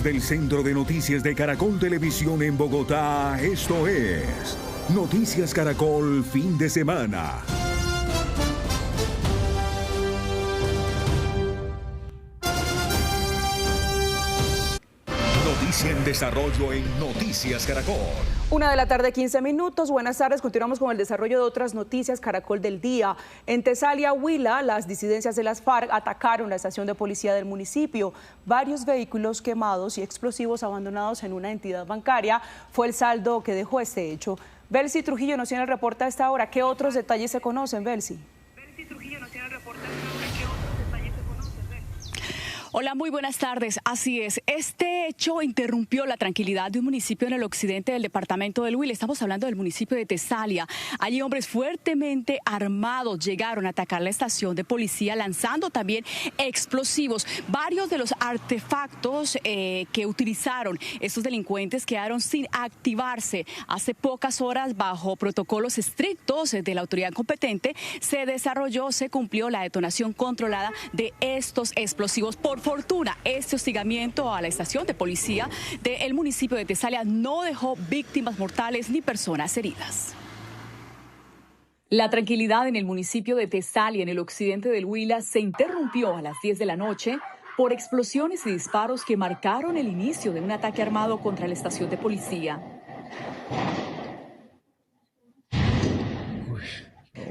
Desde el Centro de Noticias de Caracol Televisión en Bogotá, esto es Noticias Caracol Fin de Semana. Noticia en desarrollo en Noticias Caracol. 1:15 p.m. Buenas tardes. Continuamos con el desarrollo de otras noticias Caracol del día. En Tesalia, Huila, las disidencias de las FARC atacaron la estación de policía del municipio. Varios vehículos quemados y explosivos abandonados en una entidad bancaria fue el saldo que dejó este hecho. Belsi Trujillo nos tiene el reporte a esta hora. ¿Qué otros detalles se conocen, Belsi? Hola, muy buenas tardes. Así es, este hecho interrumpió la tranquilidad de un municipio en el occidente del departamento del Huila. Estamos hablando del municipio de Tesalia. Allí hombres fuertemente armados llegaron a atacar la estación de policía, lanzando también explosivos. Varios de los artefactos que utilizaron estos delincuentes quedaron sin activarse. Hace pocas horas, bajo protocolos estrictos de la autoridad competente, se cumplió la detonación controlada de estos explosivos. Por fortuna, este hostigamiento a la estación de policía del municipio de Tesalia no dejó víctimas mortales ni personas heridas. La tranquilidad en el municipio de Tesalia, en el occidente del Huila, se interrumpió a las 10 de la noche por explosiones y disparos que marcaron el inicio de un ataque armado contra la estación de policía.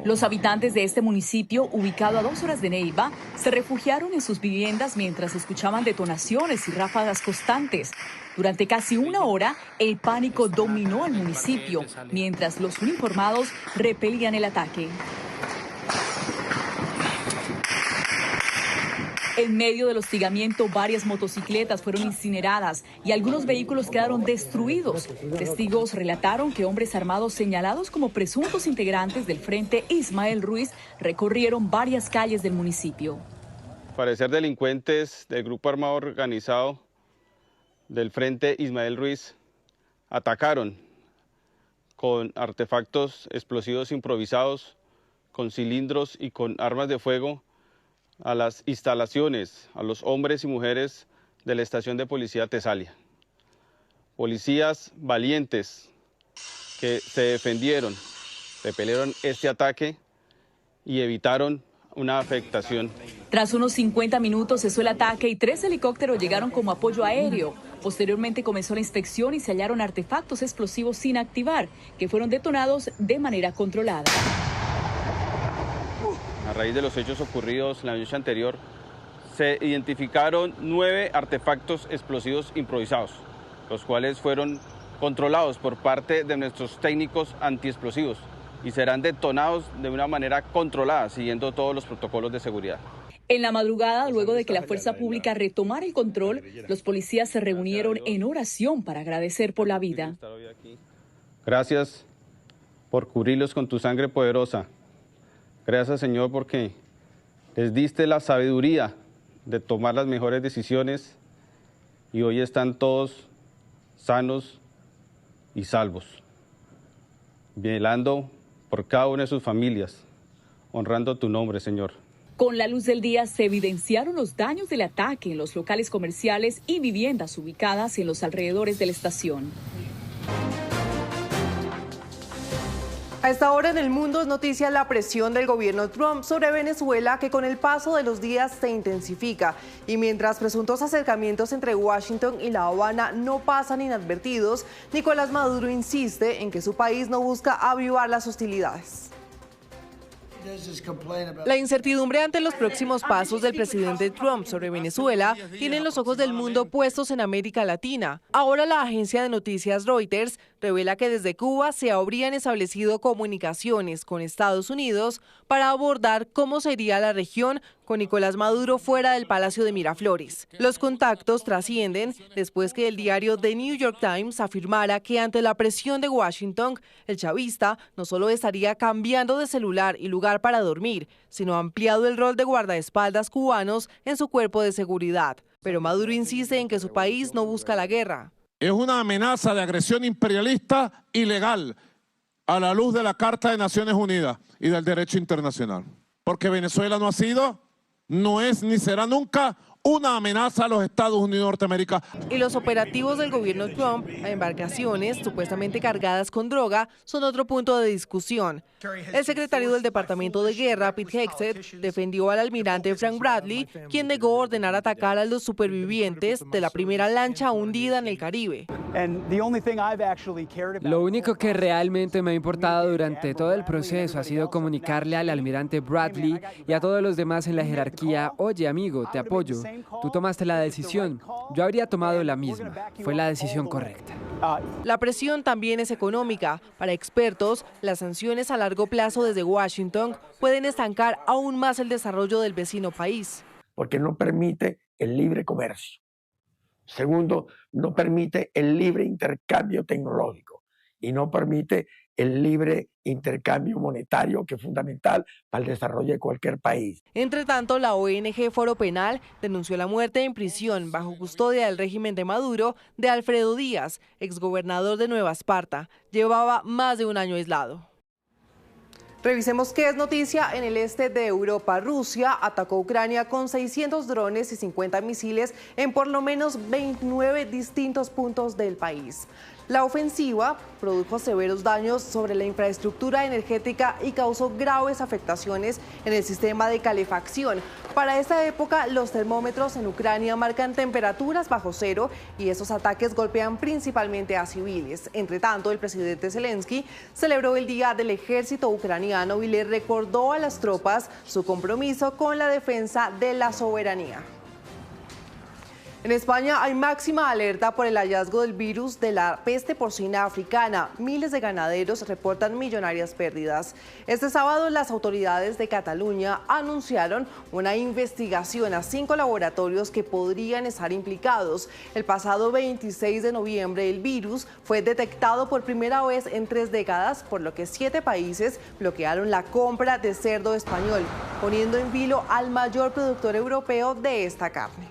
Los habitantes de este municipio, ubicado a 2 horas de Neiva, se refugiaron en sus viviendas mientras escuchaban detonaciones y ráfagas constantes. Durante casi una hora, el pánico dominó al municipio, mientras los uniformados repelían el ataque. En medio del hostigamiento, varias motocicletas fueron incineradas y algunos vehículos quedaron destruidos. Testigos relataron que hombres armados señalados como presuntos integrantes del Frente Ismael Ruiz recorrieron varias calles del municipio. Al parecer, delincuentes del grupo armado organizado del Frente Ismael Ruiz atacaron con artefactos explosivos improvisados, con cilindros y con armas de fuego a las instalaciones, a los hombres y mujeres de la estación de policía Tesalia. Policías valientes que se defendieron, repelieron este ataque y evitaron una afectación. Tras unos 50 minutos cesó el ataque y 3 helicópteros llegaron como apoyo aéreo. Posteriormente comenzó la inspección y se hallaron artefactos explosivos sin activar, que fueron detonados de manera controlada. A raíz de los hechos ocurridos la noche anterior, se identificaron 9 artefactos explosivos improvisados, los cuales fueron controlados por parte de nuestros técnicos antiexplosivos y serán detonados de una manera controlada, siguiendo todos los protocolos de seguridad. En la madrugada, luego de que la fuerza pública retomara el control, los policías se reunieron en oración para agradecer por la vida. Gracias por cubrirlos con tu sangre poderosa. Gracias, Señor, porque les diste la sabiduría de tomar las mejores decisiones y hoy están todos sanos y salvos, velando por cada una de sus familias, honrando tu nombre, Señor. Con la luz del día se evidenciaron los daños del ataque en los locales comerciales y viviendas ubicadas en los alrededores de la estación. A esta hora en el mundo es noticia la presión del gobierno Trump sobre Venezuela, que con el paso de los días se intensifica. Y mientras presuntos acercamientos entre Washington y La Habana no pasan inadvertidos, Nicolás Maduro insiste en que su país no busca avivar las hostilidades. La incertidumbre ante los próximos pasos del presidente Trump sobre Venezuela tienen los ojos del mundo puestos en América Latina. Ahora la agencia de noticias Reuters revela que desde Cuba se habrían establecido comunicaciones con Estados Unidos para abordar cómo sería la región con Nicolás Maduro fuera del Palacio de Miraflores. Los contactos trascienden después que el diario The New York Times afirmara que ante la presión de Washington, el chavista no solo estaría cambiando de celular y lugar para dormir, sino ampliado el rol de guardaespaldas cubanos en su cuerpo de seguridad. Pero Maduro insiste en que su país no busca la guerra. Es una amenaza de agresión imperialista ilegal a la luz de la Carta de Naciones Unidas y del derecho internacional. Porque Venezuela no ha sido, no es ni será nunca una amenaza a los Estados Unidos de Norteamérica. Y los operativos del gobierno Trump a embarcaciones supuestamente cargadas con droga son otro punto de discusión. El secretario del Departamento de Guerra, Pete Hegseth, defendió al almirante Frank Bradley, quien negó ordenar atacar a los supervivientes de la primera lancha hundida en el Caribe. Lo único que realmente me ha importado durante todo el proceso ha sido comunicarle al almirante Bradley y a todos los demás en la jerarquía: oye amigo, te apoyo, tú tomaste la decisión, yo habría tomado la misma, fue la decisión correcta. La presión también es económica. Para expertos, las sanciones a largo plazo desde Washington pueden estancar aún más el desarrollo del vecino país. Porque no permite el libre comercio. Segundo, no permite el libre intercambio tecnológico y no permite el libre intercambio monetario, que es fundamental para el desarrollo de cualquier país. Entre tanto, la ONG Foro Penal denunció la muerte en prisión bajo custodia del régimen de Maduro de Alfredo Díaz, exgobernador de Nueva Esparta. Llevaba más de un año aislado. Revisemos qué es noticia en el este de Europa. Rusia atacó Ucrania con 600 drones y 50 misiles en por lo menos 29 distintos puntos del país. La ofensiva produjo severos daños sobre la infraestructura energética y causó graves afectaciones en el sistema de calefacción. Para esta época, los termómetros en Ucrania marcan temperaturas bajo cero y esos ataques golpean principalmente a civiles. Entre tanto, el presidente Zelensky celebró el Día del Ejército Ucraniano y le recordó a las tropas su compromiso con la defensa de la soberanía. En España hay máxima alerta por el hallazgo del virus de la peste porcina africana. Miles de ganaderos reportan millonarias pérdidas. Este sábado las autoridades de Cataluña anunciaron una investigación a 5 laboratorios que podrían estar implicados. El pasado 26 de noviembre el virus fue detectado por primera vez en 3 décadas, por lo que 7 países bloquearon la compra de cerdo español, poniendo en vilo al mayor productor europeo de esta carne.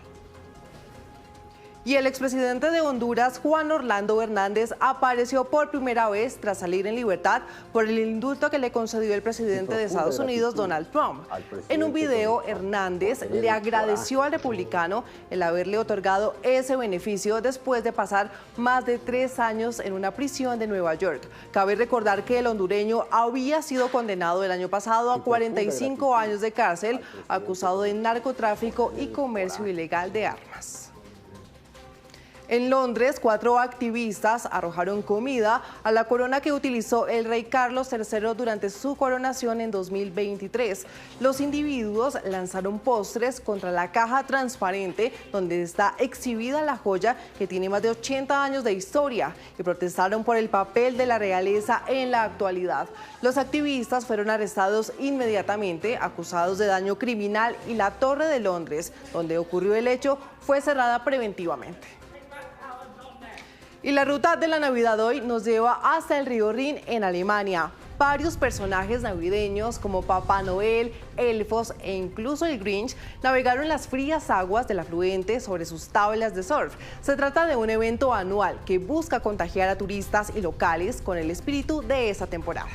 Y el expresidente de Honduras, Juan Orlando Hernández, apareció por primera vez tras salir en libertad por el indulto que le concedió el presidente de Estados Unidos, Donald Trump. En un video, Hernández le agradeció al republicano el haberle otorgado ese beneficio después de pasar más de 3 años en una prisión de Nueva York. Cabe recordar que el hondureño había sido condenado el año pasado a 45 años de cárcel, acusado de narcotráfico y comercio ilegal de armas. En Londres, 4 activistas arrojaron comida a la corona que utilizó el rey Carlos III durante su coronación en 2023. Los individuos lanzaron postres contra la caja transparente donde está exhibida la joya que tiene más de 80 años de historia y protestaron por el papel de la realeza en la actualidad. Los activistas fueron arrestados inmediatamente, acusados de daño criminal, y la Torre de Londres, donde ocurrió el hecho, fue cerrada preventivamente. Y la ruta de la Navidad hoy nos lleva hasta el río Rin en Alemania. Varios personajes navideños como Papá Noel, elfos e incluso el Grinch navegaron las frías aguas del afluente sobre sus tablas de surf. Se trata de un evento anual que busca contagiar a turistas y locales con el espíritu de esa temporada.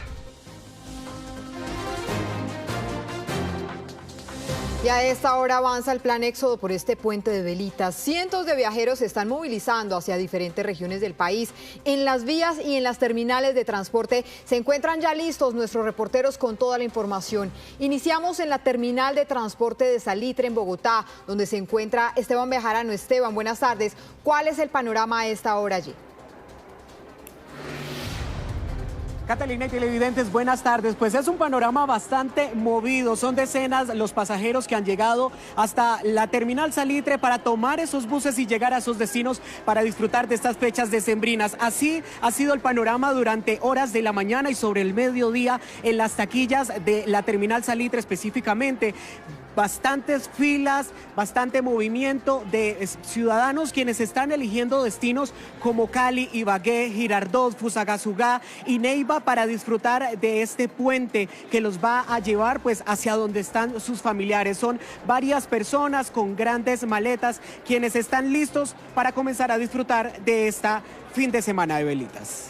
Y a esta hora avanza el plan Éxodo por este puente de velitas. Cientos de viajeros se están movilizando hacia diferentes regiones del país. En las vías y en las terminales de transporte se encuentran ya listos nuestros reporteros con toda la información. Iniciamos en la terminal de transporte de Salitre en Bogotá, donde se encuentra Esteban Bejarano. Esteban, buenas tardes. ¿Cuál es el panorama a esta hora allí? Catalina y televidentes, buenas tardes. Pues es un panorama bastante movido. Son decenas los pasajeros que han llegado hasta la terminal Salitre para tomar esos buses y llegar a sus destinos para disfrutar de estas fechas decembrinas. Así ha sido el panorama durante horas de la mañana y sobre el mediodía en las taquillas de la terminal Salitre específicamente. Bastantes filas, bastante movimiento de ciudadanos quienes están eligiendo destinos como Cali, Ibagué, Girardot, Fusagasugá y Neiva para disfrutar de este puente que los va a llevar pues hacia donde están sus familiares. Son varias personas con grandes maletas quienes están listos para comenzar a disfrutar de esta fin de semana de velitas.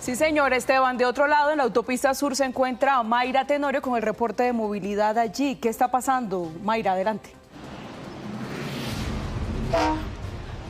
Sí, señor Esteban. De otro lado, en la autopista sur se encuentra Mayra Tenorio con el reporte de movilidad allí. ¿Qué está pasando? Mayra, adelante.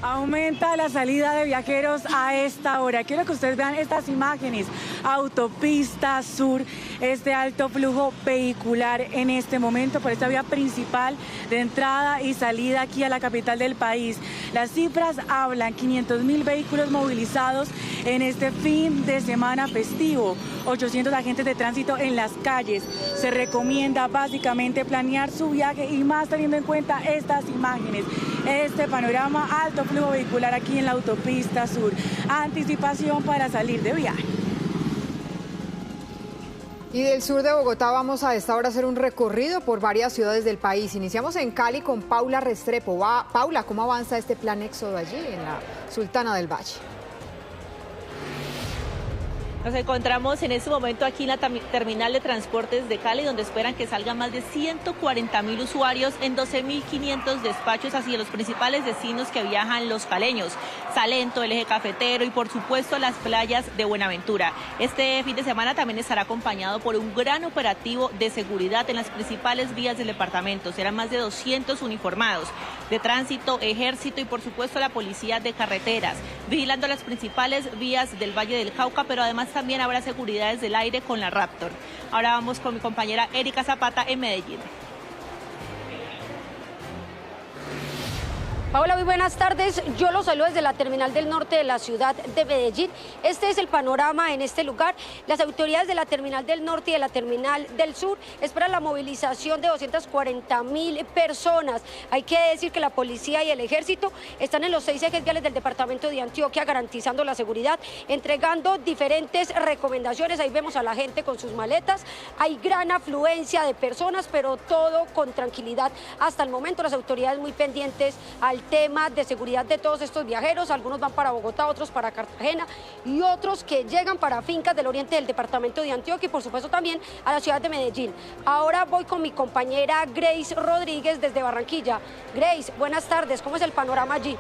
Aumenta la salida de viajeros a esta hora. Quiero que ustedes vean estas imágenes. Autopista Sur, este alto flujo vehicular en este momento por esta vía principal de entrada y salida aquí a la capital del país. Las cifras hablan, 500.000 vehículos movilizados en este fin de semana festivo, 800 agentes de tránsito en las calles. Se recomienda básicamente planear su viaje y más teniendo en cuenta estas imágenes, este panorama, alto flujo vehicular aquí en la autopista Sur. Anticipación para salir de viaje. Y del sur de Bogotá vamos a esta hora a hacer un recorrido por varias ciudades del país. Iniciamos en Cali con Paula Restrepo. Paula, ¿cómo avanza este plan éxodo allí en la Sultana del Valle? Nos encontramos en este momento aquí en la terminal de transportes de Cali, donde esperan que salgan más de 140.000 usuarios en 12.500 despachos hacia los principales destinos que viajan los caleños: Salento, el eje cafetero y por supuesto las playas de Buenaventura. Este fin de semana también estará acompañado por un gran operativo de seguridad en las principales vías del departamento. Serán más de 200 uniformados de tránsito, ejército y por supuesto la policía de carreteras, vigilando las principales vías del Valle del Cauca, pero además también habrá seguridad desde el aire con la Raptor. Ahora vamos con mi compañera Erika Zapata en Medellín. Paola, muy buenas tardes. Yo los saludo desde la terminal del norte de la ciudad de Medellín. Este es el panorama en este lugar. Las autoridades de la terminal del norte y de la terminal del sur esperan la movilización de 240.000 personas. Hay que decir que la policía y el ejército están en los 6 ejes viales del departamento de Antioquia garantizando la seguridad, entregando diferentes recomendaciones. Ahí vemos a la gente con sus maletas. Hay gran afluencia de personas, pero todo con tranquilidad. Hasta el momento las autoridades muy pendientes al tema de seguridad de todos estos viajeros. Algunos van para Bogotá, otros para Cartagena y otros que llegan para fincas del oriente del departamento de Antioquia y por supuesto también a la ciudad de Medellín. Ahora voy con mi compañera Grace Rodríguez desde Barranquilla. Grace, buenas tardes, ¿cómo es el panorama allí?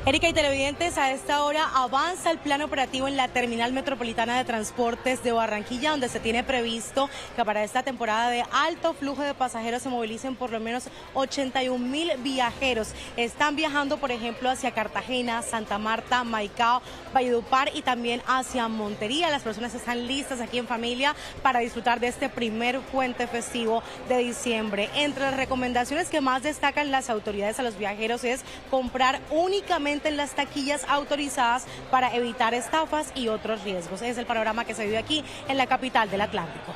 Erika y televidentes, a esta hora avanza el plan operativo en la Terminal Metropolitana de Transportes de Barranquilla, donde se tiene previsto que para esta temporada de alto flujo de pasajeros se movilicen por lo menos 81.000 viajeros. Están viajando, por ejemplo, hacia Cartagena, Santa Marta, Maicao, Valledupar y también hacia Montería. Las personas están listas aquí en familia para disfrutar de este primer puente festivo de diciembre. Entre las recomendaciones que más destacan las autoridades a los viajeros es comprar únicamente en las taquillas autorizadas para evitar estafas y otros riesgos. Es el panorama que se vive aquí en la capital del Atlántico.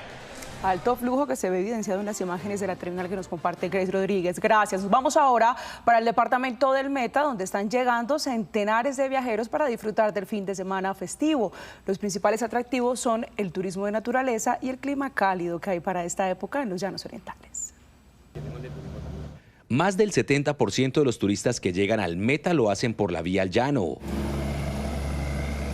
Alto flujo que se ve evidenciado en las imágenes de la terminal que nos comparte Grace Rodríguez. Gracias. Vamos ahora para el departamento del Meta, donde están llegando centenares de viajeros para disfrutar del fin de semana festivo. Los principales atractivos son el turismo de naturaleza y el clima cálido que hay para esta época en los llanos orientales. Más del 70% de los turistas que llegan al Meta lo hacen por la vía al llano.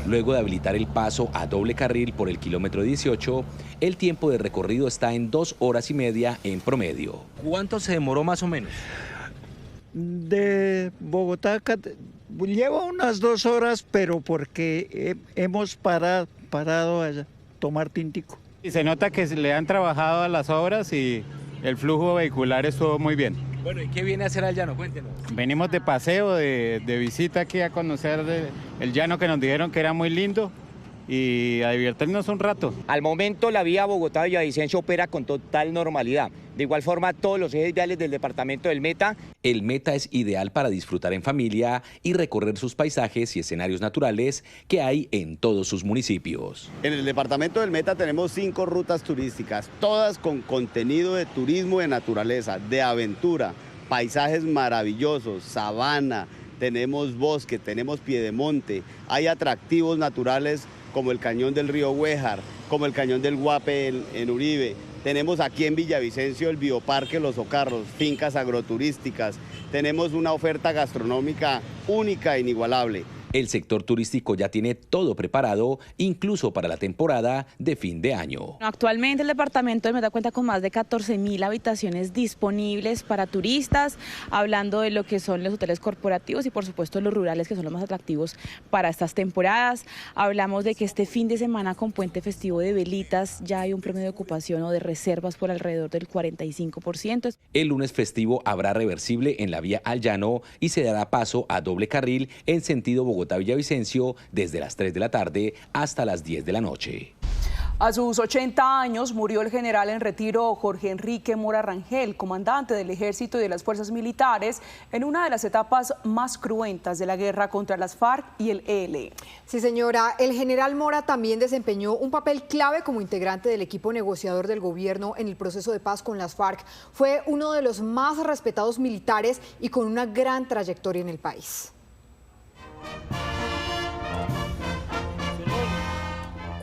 Luego de habilitar el paso a doble carril por el kilómetro 18, el tiempo de recorrido está en 2 horas y media en promedio. ¿Cuánto se demoró más o menos? De Bogotá lleva unas 2 horas, pero porque hemos parado a tomar tintico. Y se nota que le han trabajado a las obras y el flujo vehicular estuvo muy bien. Bueno, ¿y qué viene a hacer al llano? Cuéntenos. Venimos de paseo, de visita aquí a conocer el llano que nos dijeron que era muy lindo y a divertirnos un rato. Al momento la vía Bogotá-Villavicencio opera con total normalidad. De igual forma todos los ejes viales del departamento del Meta. El Meta es ideal para disfrutar en familia y recorrer sus paisajes y escenarios naturales que hay en todos sus municipios. En el departamento del Meta tenemos 5 rutas turísticas, todas con contenido de turismo de naturaleza, de aventura, paisajes maravillosos, sabana, tenemos bosque, tenemos piedemonte, hay atractivos naturales como el cañón del río Huéjar, como el cañón del Guape en Uribe. Tenemos aquí en Villavicencio el Bioparque Los Ocarros, fincas agroturísticas. Tenemos una oferta gastronómica única e inigualable. El sector turístico ya tiene todo preparado, incluso para la temporada de fin de año. Actualmente el departamento de Meta cuenta con más de 14.000 habitaciones disponibles para turistas, hablando de lo que son los hoteles corporativos y por supuesto los rurales, que son los más atractivos para estas temporadas. Hablamos de que este fin de semana con puente festivo de velitas ya hay un promedio de ocupación o de reservas por alrededor del 45%. El lunes festivo habrá reversible en la vía Al Llano y se dará paso a doble carril en sentido Bogotá-Villavicencio desde las 3 de la tarde hasta las 10 de la noche. A sus 80 años murió el general en retiro Jorge Enrique Mora Rangel, comandante del Ejército y de las Fuerzas Militares, en una de las etapas más cruentas de la guerra contra las FARC y el ELN. Sí, señora, el general Mora también desempeñó un papel clave como integrante del equipo negociador del gobierno en el proceso de paz con las FARC. Fue uno de los más respetados militares y con una gran trayectoria en el país.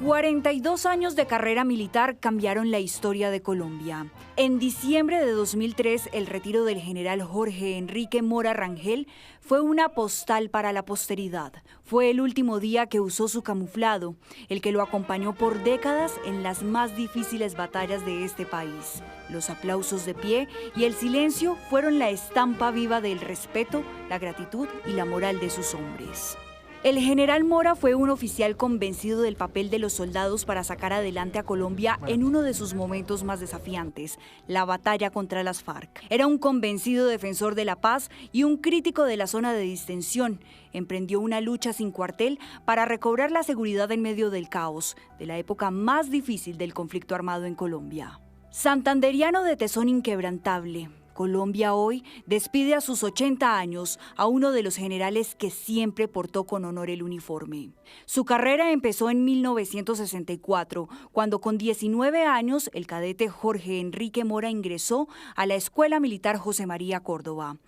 42 años de carrera militar cambiaron la historia de Colombia. En diciembre de 2003, el retiro del general Jorge Enrique Mora Rangel fue una postal para la posteridad. Fue el último día que usó su camuflado, el que lo acompañó por décadas en las más difíciles batallas de este país. Los aplausos de pie y el silencio fueron la estampa viva del respeto, la gratitud y la moral de sus hombres. El general Mora fue un oficial convencido del papel de los soldados para sacar adelante a Colombia en uno de sus momentos más desafiantes, la batalla contra las FARC. Era un convencido defensor de la paz y un crítico de la zona de distensión. Emprendió una lucha sin cuartel para recobrar la seguridad en medio del caos, de la época más difícil del conflicto armado en Colombia. Santanderiano de tesón inquebrantable, Colombia hoy despide a sus 80 años a uno de los generales que siempre portó con honor el uniforme. Su carrera empezó en 1964, cuando con 19 años el cadete Jorge Enrique Mora ingresó a la Escuela Militar José María Córdoba.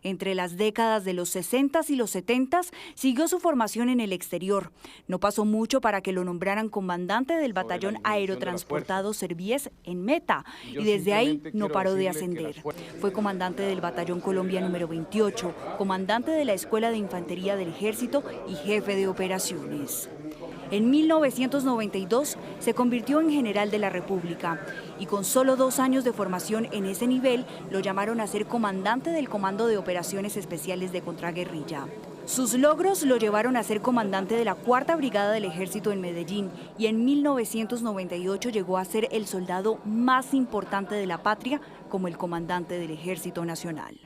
Entre las décadas de los 60s y los 70s siguió su formación en el exterior. No pasó mucho para que lo nombraran comandante del batallón aerotransportado Servies en Meta y desde ahí no paró de ascender. Fue comandante del batallón Colombia número 28, comandante de la Escuela de Infantería del Ejército y jefe de operaciones. En 1992 se convirtió en general de la República y con solo 2 años de formación en ese nivel lo llamaron a ser comandante del Comando de Operaciones Especiales de Contraguerrilla. Sus logros lo llevaron a ser comandante de la 4ª Brigada del Ejército en Medellín y en 1998 llegó a ser el soldado más importante de la patria como el comandante del Ejército Nacional.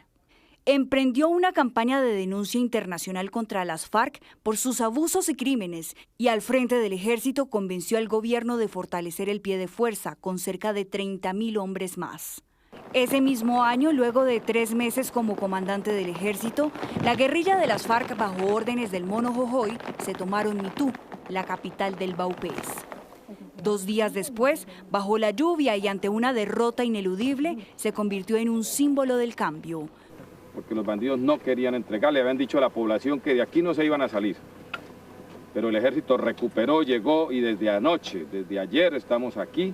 Emprendió una campaña de denuncia internacional contra las FARC por sus abusos y crímenes y al frente del ejército convenció al gobierno de fortalecer el pie de fuerza con cerca de 30.000 hombres más. Ese mismo año, luego de 3 meses como comandante del ejército, la guerrilla de las FARC bajo órdenes del Mono Jojoy se tomaron Mitú, la capital del Vaupés. 2 días después, bajo la lluvia y ante una derrota ineludible, se convirtió en un símbolo del cambio. Porque los bandidos no querían entregar, le habían dicho a la población que de aquí no se iban a salir. Pero el ejército recuperó, llegó y desde anoche, desde ayer estamos aquí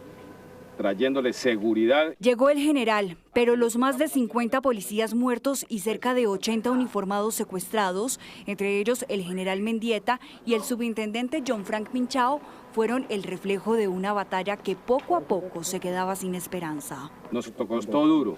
trayéndole seguridad. Llegó el general, pero los más de 50 policías muertos y cerca de 80 uniformados secuestrados, entre ellos el general Mendieta y el subintendente John Frank Pinchao, fueron el reflejo de una batalla que poco a poco se quedaba sin esperanza. Nos costó duro,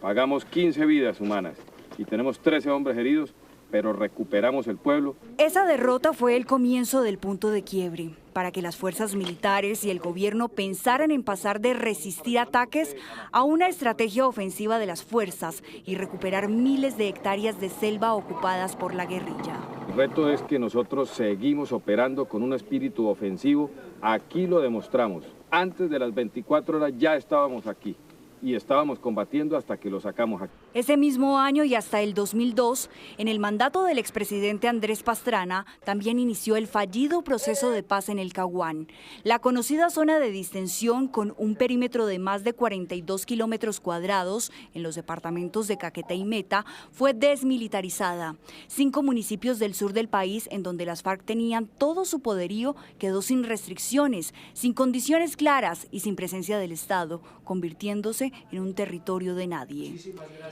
pagamos 15 vidas humanas y tenemos 13 hombres heridos, pero recuperamos el pueblo. Esa derrota fue el comienzo del punto de quiebre, para que las fuerzas militares y el gobierno pensaran en pasar de resistir ataques a una estrategia ofensiva de las fuerzas y recuperar miles de hectáreas de selva ocupadas por la guerrilla. El reto es que nosotros seguimos operando con un espíritu ofensivo. Aquí lo demostramos. Antes de las 24 horas ya estábamos aquí y estábamos combatiendo hasta que lo sacamos aquí. Ese mismo año y hasta el 2002, en el mandato del expresidente Andrés Pastrana, también inició el fallido proceso de paz en el Caguán. La conocida zona de distensión con un perímetro de más de 42 kilómetros cuadrados en los departamentos de Caquetá y Meta fue desmilitarizada. 5 municipios del sur del país en donde las FARC tenían todo su poderío quedó sin restricciones, sin condiciones claras y sin presencia del Estado, convirtiéndose convertirse en un territorio de nadie.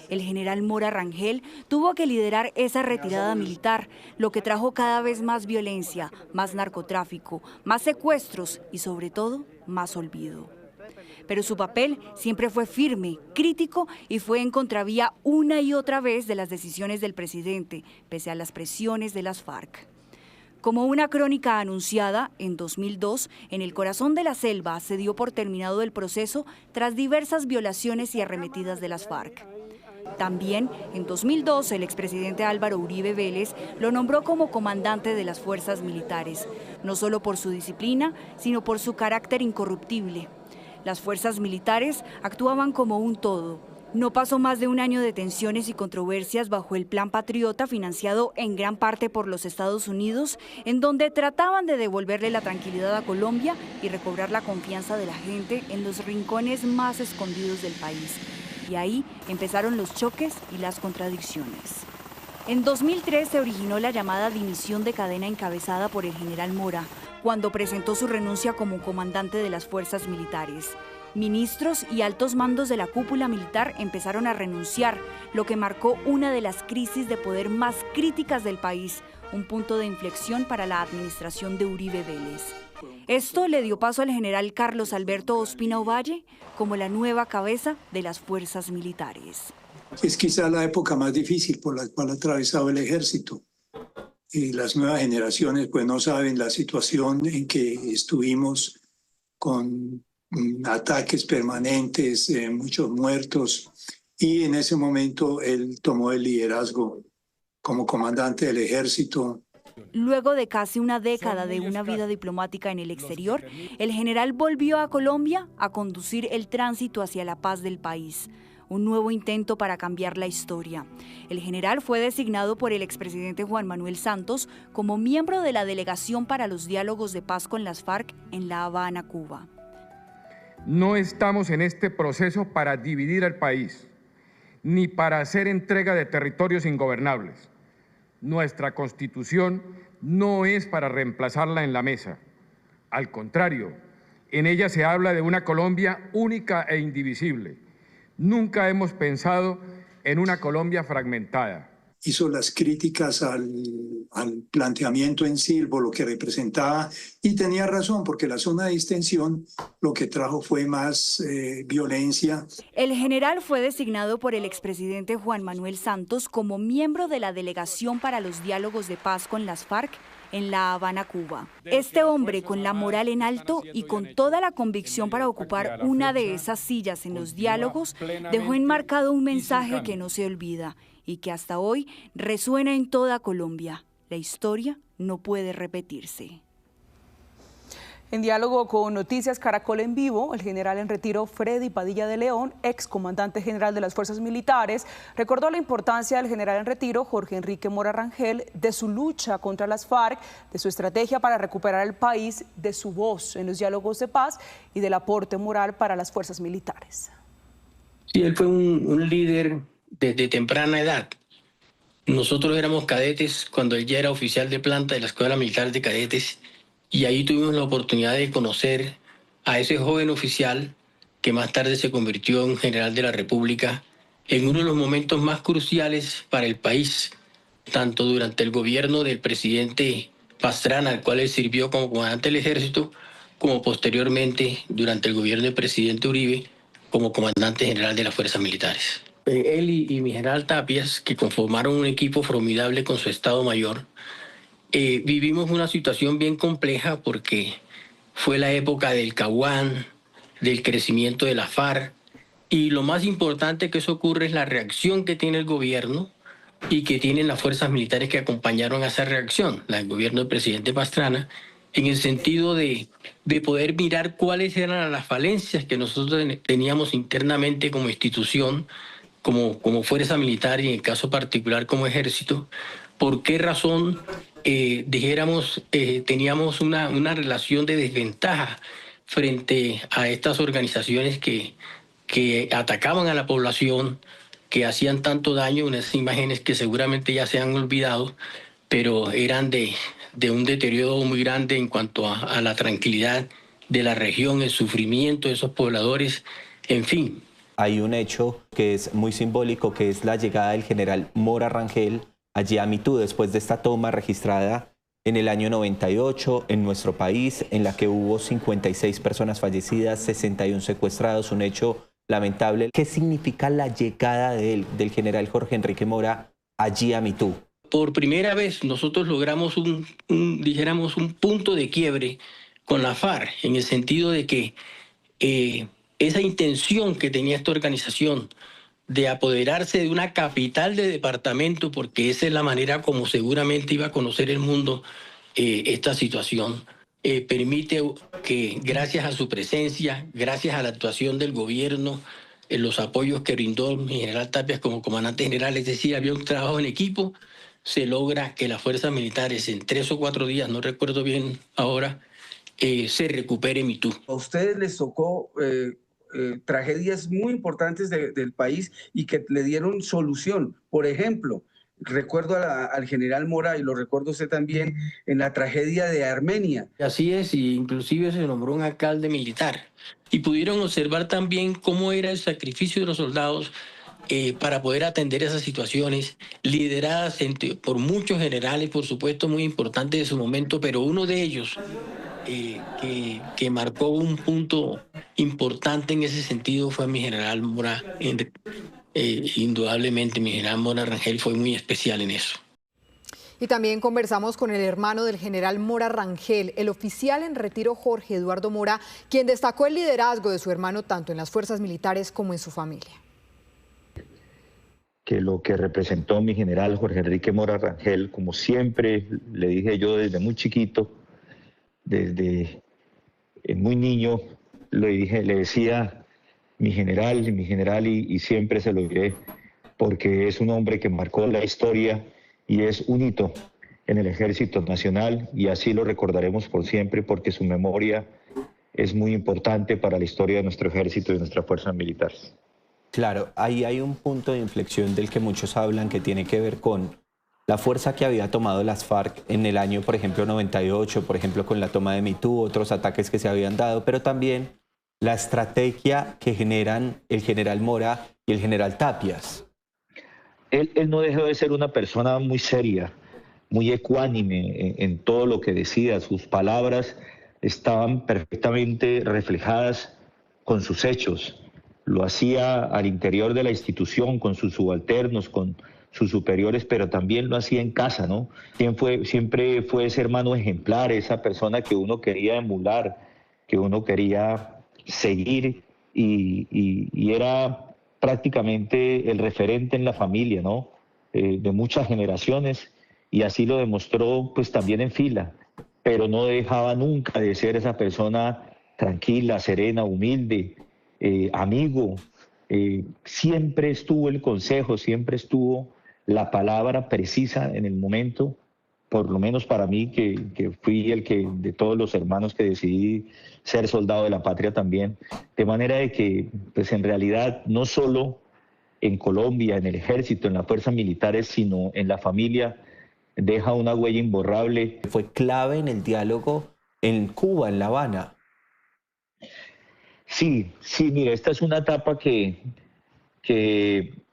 El general Mora Rangel tuvo que liderar esa retirada militar, lo que trajo cada vez más violencia, más narcotráfico, más secuestros y sobre todo más olvido. Pero su papel siempre fue firme, crítico y fue en contravía una y otra vez de las decisiones del presidente, pese a las presiones de las FARC. Como una crónica anunciada, en 2002, en el corazón de la selva se dio por terminado el proceso tras diversas violaciones y arremetidas de las FARC. También, en 2002, el expresidente Álvaro Uribe Vélez lo nombró como comandante de las fuerzas militares, no solo por su disciplina, sino por su carácter incorruptible. Las fuerzas militares actuaban como un todo. No pasó más de un año de tensiones y controversias bajo el Plan Patriota, financiado en gran parte por los Estados Unidos, en donde trataban de devolverle la tranquilidad a Colombia y recobrar la confianza de la gente en los rincones más escondidos del país. Y ahí empezaron los choques y las contradicciones. En 2003 se originó la llamada dimisión de cadena encabezada por el general Mora, cuando presentó su renuncia como comandante de las fuerzas militares. Ministros y altos mandos de la cúpula militar empezaron a renunciar, lo que marcó una de las crisis de poder más críticas del país, un punto de inflexión para la administración de Uribe Vélez. Esto le dio paso al general Carlos Alberto Ospina Ovalle como la nueva cabeza de las fuerzas militares. Es quizá la época más difícil por la cual ha atravesado el ejército. Y las nuevas generaciones pues no saben la situación en que estuvimos con ataques permanentes, muchos muertos, y en ese momento él tomó el liderazgo como comandante del ejército. Luego de casi una década de una vida diplomática en el exterior, el general volvió a Colombia a conducir el tránsito hacia la paz del país. Un nuevo intento para cambiar la historia. El general fue designado por el expresidente Juan Manuel Santos como miembro de la Delegación para los Diálogos de Paz con las FARC en La Habana, Cuba. No estamos en este proceso para dividir al país, ni para hacer entrega de territorios ingobernables. Nuestra Constitución no es para reemplazarla en la mesa. Al contrario, en ella se habla de una Colombia única e indivisible. Nunca hemos pensado en una Colombia fragmentada. Hizo las críticas al planteamiento en Silbo, lo que representaba, y tenía razón, porque la zona de distensión lo que trajo fue más violencia. El general fue designado por el expresidente Juan Manuel Santos como miembro de la Delegación para los Diálogos de Paz con las FARC en La Habana, Cuba. Este hombre, con la moral en alto y con toda la convicción para ocupar una de esas sillas en los diálogos, dejó enmarcado un mensaje que no se olvida y que hasta hoy resuena en toda Colombia. La historia no puede repetirse. En diálogo con Noticias Caracol en Vivo, el general en retiro Freddy Padilla de León, ex comandante general de las Fuerzas Militares, recordó la importancia del general en retiro Jorge Enrique Mora Rangel, de su lucha contra las FARC, de su estrategia para recuperar el país, de su voz en los diálogos de paz y del aporte moral para las fuerzas militares. Sí, él fue un líder desde temprana edad. Nosotros éramos cadetes cuando él ya era oficial de planta de la Escuela Militar de Cadetes, y ahí tuvimos la oportunidad de conocer a ese joven oficial que más tarde se convirtió en general de la República en uno de los momentos más cruciales para el país, tanto durante el gobierno del presidente Pastrana, al cual él sirvió como comandante del ejército, como posteriormente durante el gobierno del presidente Uribe como comandante general de las fuerzas militares. Él y mi general Tapias, que conformaron un equipo formidable con su Estado Mayor, vivimos una situación bien compleja porque fue la época del Caguán, del crecimiento de la FARC, y lo más importante que eso ocurre es la reacción que tiene el gobierno y que tienen las fuerzas militares que acompañaron a esa reacción, el gobierno del presidente Pastrana, en el sentido de poder mirar cuáles eran las falencias que nosotros teníamos internamente como institución, como fuerza militar y en el caso particular como ejército. ¿Por qué razón teníamos una relación de desventaja frente a estas organizaciones que atacaban a la población, que hacían tanto daño? Unas imágenes que seguramente ya se han olvidado, pero eran de un deterioro muy grande en cuanto a la tranquilidad de la región, el sufrimiento de esos pobladores, en fin. hay un hecho que es muy simbólico, que es la llegada del general Mora Rangel allí a Mitú después de esta toma registrada en el año 98 en nuestro país, en la que hubo 56 personas fallecidas, 61 secuestrados, un hecho lamentable. ¿Qué significa la llegada del general Jorge Enrique Mora allí a Mitú? Por primera vez nosotros logramos dijéramos, un punto de quiebre con la FARC, en el sentido de que esa intención que tenía esta organización de apoderarse de una capital de departamento, porque esa es la manera como seguramente iba a conocer el mundo esta situación, permite que gracias a su presencia, gracias a la actuación del gobierno, los apoyos que brindó mi general Tapias como comandante general, es decir, había un trabajo en equipo, se logra que las fuerzas militares en 3 o 4 días, no recuerdo bien ahora, se recupere Mitú. A ustedes les tocó tragedias muy importantes del país y que le dieron solución. Por ejemplo, recuerdo al general Mora, y lo recuerdo usted también, en la tragedia de Armenia. Así es, y inclusive se nombró un alcalde militar. Y pudieron observar también cómo era el sacrificio de los soldados para poder atender esas situaciones, lideradas por muchos generales, por supuesto, muy importantes de su momento, pero uno de ellos que marcó un punto importante en ese sentido fue mi general Mora. Indudablemente mi general Mora Rangel fue muy especial en eso. Y también conversamos con el hermano del general Mora Rangel, el oficial en retiro Jorge Eduardo Mora, quien destacó el liderazgo de su hermano tanto en las fuerzas militares como en su familia. Que lo que representó mi general Jorge Enrique Mora Rangel, como siempre le dije yo desde muy chiquito, desde muy niño, le decía mi general, y siempre se lo diré, porque es un hombre que marcó la historia y es un hito en el Ejército Nacional, y así lo recordaremos por siempre, porque su memoria es muy importante para la historia de nuestro ejército y de nuestras fuerzas militares. Claro, ahí hay un punto de inflexión del que muchos hablan, que tiene que ver con la fuerza que había tomado las FARC en el año, por ejemplo, 98, por ejemplo, con la toma de Mitú, otros ataques que se habían dado, pero también la estrategia que generan el general Mora y el general Tapias. Él no dejó de ser una persona muy seria, muy ecuánime en todo lo que decía. Sus palabras estaban perfectamente reflejadas con sus hechos. Lo hacía al interior de la institución, con sus subalternos, con sus superiores, pero también lo hacía en casa, ¿no? Siempre fue ese hermano ejemplar, esa persona que uno quería emular, que uno quería seguir, y era prácticamente el referente en la familia, ¿no? De muchas generaciones, y así lo demostró pues también en fila, pero no dejaba nunca de ser esa persona tranquila, serena, humilde, amigo. Siempre estuvo el consejo, siempre estuvo la palabra precisa en el momento, por lo menos para mí, que fui el que de todos los hermanos que decidí ser soldado de la patria también, de manera de que pues en realidad no solo en Colombia, en el ejército, en las fuerzas militares, sino en la familia, deja una huella imborrable. Fue clave en el diálogo en Cuba, en La Habana. Sí, mira, esta es una etapa que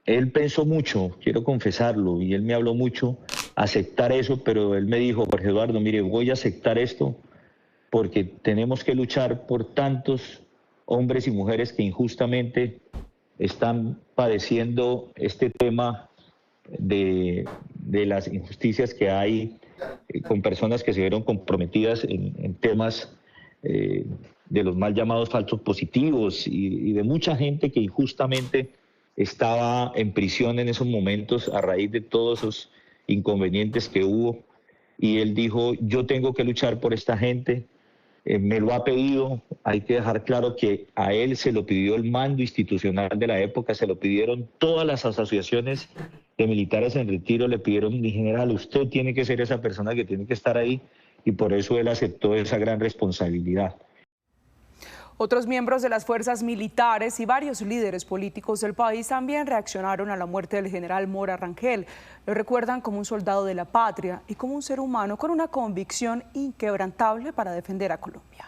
él pensó mucho, quiero confesarlo, y él me habló mucho, aceptar eso, pero él me dijo, Jorge Eduardo, mire, voy a aceptar esto porque tenemos que luchar por tantos hombres y mujeres que injustamente están padeciendo este tema de las injusticias que hay con personas que se vieron comprometidas en temas de los mal llamados falsos positivos y de mucha gente que injustamente estaba en prisión en esos momentos a raíz de todos esos inconvenientes que hubo. Y él dijo, yo tengo que luchar por esta gente, me lo ha pedido. Hay que dejar claro que a él se lo pidió el mando institucional de la época, se lo pidieron todas las asociaciones de militares en retiro, le pidieron, mi general, usted tiene que ser esa persona que tiene que estar ahí, y por eso él aceptó esa gran responsabilidad. Otros miembros de las fuerzas militares y varios líderes políticos del país también reaccionaron a la muerte del general Mora Rangel. Lo recuerdan como un soldado de la patria y como un ser humano con una convicción inquebrantable para defender a Colombia.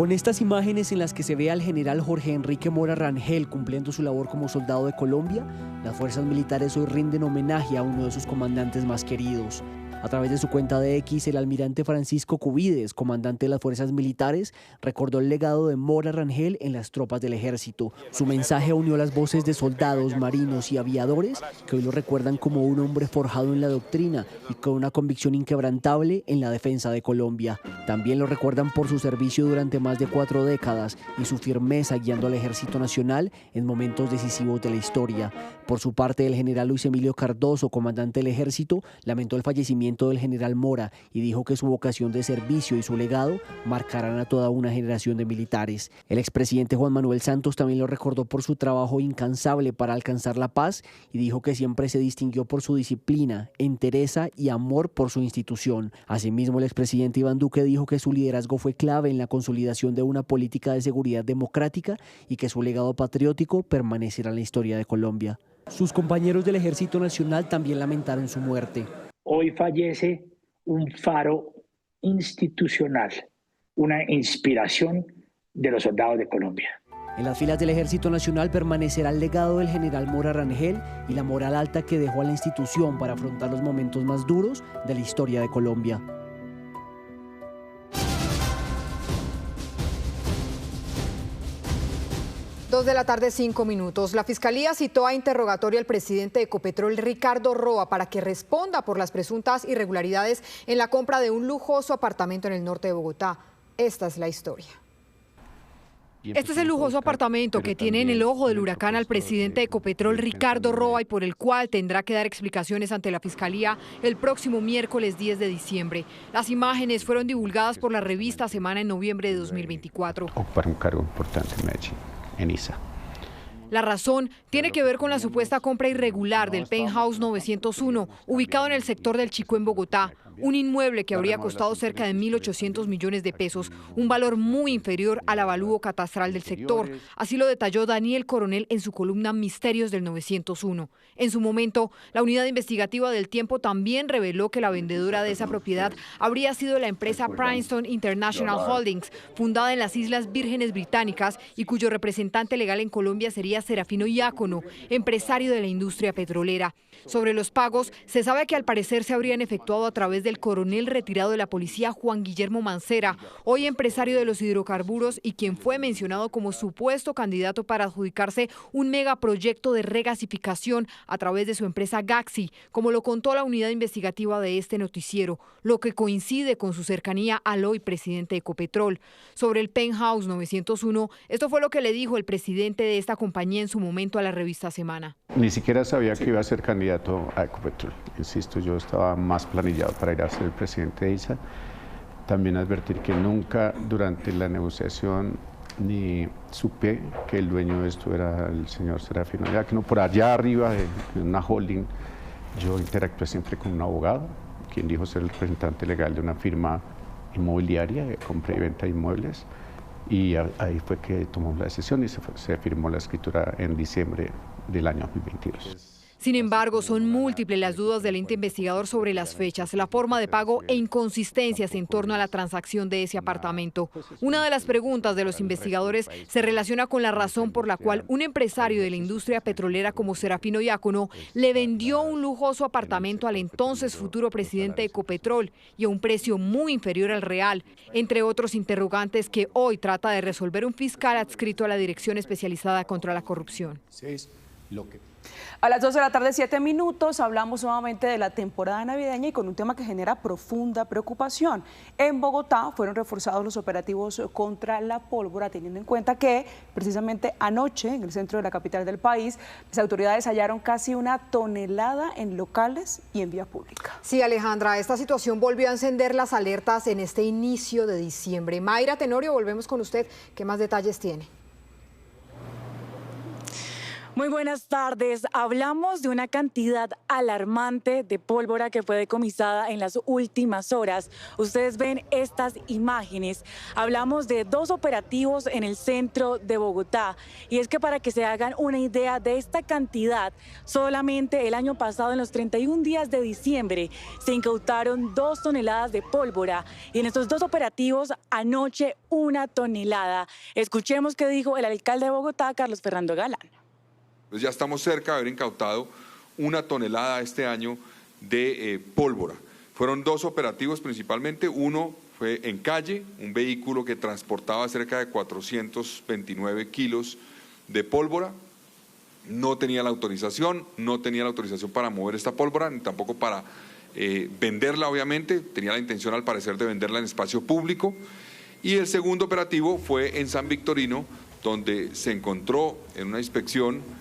Con estas imágenes en las que se ve al general Jorge Enrique Mora Rangel cumpliendo su labor como soldado de Colombia, las fuerzas militares hoy rinden homenaje a uno de sus comandantes más queridos. A través de su cuenta de X, el almirante Francisco Cubides, comandante de las fuerzas militares, recordó el legado de Mora Rangel en las tropas del ejército. Su mensaje unió las voces de soldados, marinos y aviadores que hoy lo recuerdan como un hombre forjado en la doctrina y con una convicción inquebrantable en la defensa de Colombia. También lo recuerdan por su servicio durante más de 4 décadas y su firmeza guiando al Ejército Nacional en momentos decisivos de la historia. Por su parte, el general Luis Emilio Cardoso, comandante del ejército, lamentó el fallecimiento del general Mora y dijo que su vocación de servicio y su legado marcarán a toda una generación de militares. El expresidente Juan Manuel Santos también lo recordó por su trabajo incansable para alcanzar la paz y dijo que siempre se distinguió por su disciplina, entereza y amor por su institución. Asimismo, el expresidente Iván Duque dijo que su liderazgo fue clave en la consolidación de una política de seguridad democrática y que su legado patriótico permanecerá en la historia de Colombia. Sus compañeros del Ejército Nacional también lamentaron su muerte. Hoy fallece un faro institucional, una inspiración de los soldados de Colombia. En las filas del Ejército Nacional permanecerá el legado del general Mora Rangel y la moral alta que dejó a la institución para afrontar los momentos más duros de la historia de Colombia. Dos de la tarde, 5 minutos. La Fiscalía citó a interrogatorio al presidente de Ecopetrol, Ricardo Roa, para que responda por las presuntas irregularidades en la compra de un lujoso apartamento en el norte de Bogotá. Esta es la historia. Este es el lujoso apartamento que tiene en el ojo del huracán al presidente de Ecopetrol, Ricardo Roa, y por el cual tendrá que dar explicaciones ante la Fiscalía el próximo miércoles 10 de diciembre. Las imágenes fueron divulgadas por la revista Semana en noviembre de 2024. Ocupar un cargo importante en Medellín, en ISA. La razón tiene que ver con la supuesta compra irregular del Penthouse 901, ubicado en el sector del Chico en Bogotá, un inmueble que habría costado cerca de 1.800 millones de pesos, un valor muy inferior al avalúo catastral del sector. Así lo detalló Daniel Coronel en su columna Misterios del 901. En su momento, la unidad investigativa del Tiempo también reveló que la vendedora de esa propiedad habría sido la empresa Princeton International Holdings, fundada en las Islas Vírgenes Británicas y cuyo representante legal en Colombia sería Serafino Diácono, empresario de la industria petrolera. Sobre los pagos, se sabe que al parecer se habrían efectuado a través del coronel retirado de la policía Juan Guillermo Mancera, hoy empresario de los hidrocarburos y quien fue mencionado como supuesto candidato para adjudicarse un megaproyecto de regasificación a través de su empresa Gaxi, como lo contó la unidad investigativa de este noticiero, lo que coincide con su cercanía al hoy presidente de Ecopetrol. Sobre el Penthouse 901, esto fue lo que le dijo el presidente de esta compañía en su momento a la revista Semana. Ni siquiera sabía que iba a ser candidato a Ecopetrol. Insisto, yo estaba más planillado para ir a ser el presidente de ISA. También advertir que nunca durante la negociación ni supe que el dueño de esto era el señor Serafino Diácono. Por allá arriba de una holding, yo interactué siempre con un abogado, quien dijo ser el representante legal de una firma inmobiliaria de compra y venta de inmuebles. Y ahí fue que tomamos la decisión y se firmó la escritura en diciembre del año 2022. Sin embargo, son múltiples las dudas del ente investigador sobre las fechas, la forma de pago e inconsistencias en torno a la transacción de ese apartamento. Una de las preguntas de los investigadores se relaciona con la razón por la cual un empresario de la industria petrolera como Serafino Diácono le vendió un lujoso apartamento al entonces futuro presidente de Ecopetrol y a un precio muy inferior al real, entre otros interrogantes que hoy trata de resolver un fiscal adscrito a la Dirección Especializada contra la Corrupción. A las 2 de la tarde, 7 minutos, hablamos nuevamente de la temporada navideña y con un tema que genera profunda preocupación. En Bogotá fueron reforzados los operativos contra la pólvora, teniendo en cuenta que precisamente anoche, en el centro de la capital del país, las autoridades hallaron casi 1 tonelada en locales y en vía pública. Sí, Alejandra, esta situación volvió a encender las alertas en este inicio de diciembre. Mayra Tenorio, volvemos con usted. ¿Qué más detalles tiene? Muy buenas tardes. Hablamos de una cantidad alarmante de pólvora que fue decomisada en las últimas horas. Ustedes ven estas imágenes. Hablamos de 2 operativos en el centro de Bogotá. Y es que para que se hagan una idea de esta cantidad, solamente el año pasado, en los 31 días de diciembre, se incautaron 2 toneladas de pólvora. Y en estos 2 operativos, anoche 1 tonelada. Escuchemos qué dijo el alcalde de Bogotá, Carlos Fernando Galán. Pues ya estamos cerca de haber incautado 1 tonelada este año de pólvora. Fueron 2 operativos principalmente, uno fue en calle, un vehículo que transportaba cerca de 429 kilos de pólvora, no tenía la autorización para mover esta pólvora, ni tampoco para venderla obviamente, tenía la intención al parecer de venderla en espacio público. Y el segundo operativo fue en San Victorino, donde se encontró en una inspección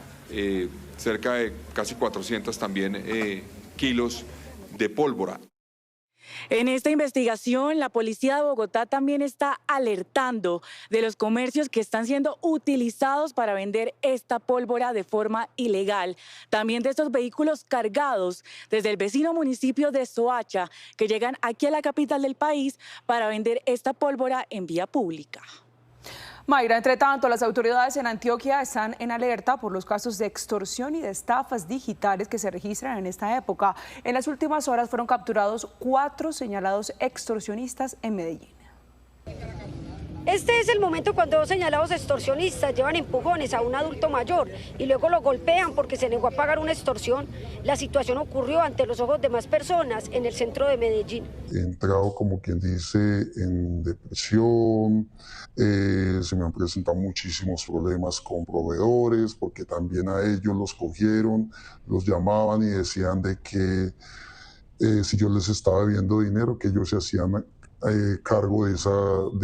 cerca de casi 400 también kilos de pólvora. En esta investigación, la policía de Bogotá también está alertando de los comercios que están siendo utilizados para vender esta pólvora de forma ilegal. También de estos vehículos cargados desde el vecino municipio de Soacha, que llegan aquí a la capital del país para vender esta pólvora en vía pública. Mayra, entre tanto, las autoridades en Antioquia están en alerta por los casos de extorsión y de estafas digitales que se registran en esta época. En las últimas horas fueron capturados 4 señalados extorsionistas en Medellín. Este es el momento cuando 2 señalados extorsionistas llevan empujones a un adulto mayor y luego lo golpean porque se negó a pagar una extorsión. La situación ocurrió ante los ojos de más personas en el centro de Medellín. He entrado, como quien dice, en depresión, se me han presentado muchísimos problemas con proveedores porque también a ellos los cogieron, los llamaban y decían de que si yo les estaba debiendo dinero, que ellos se hacían cargo de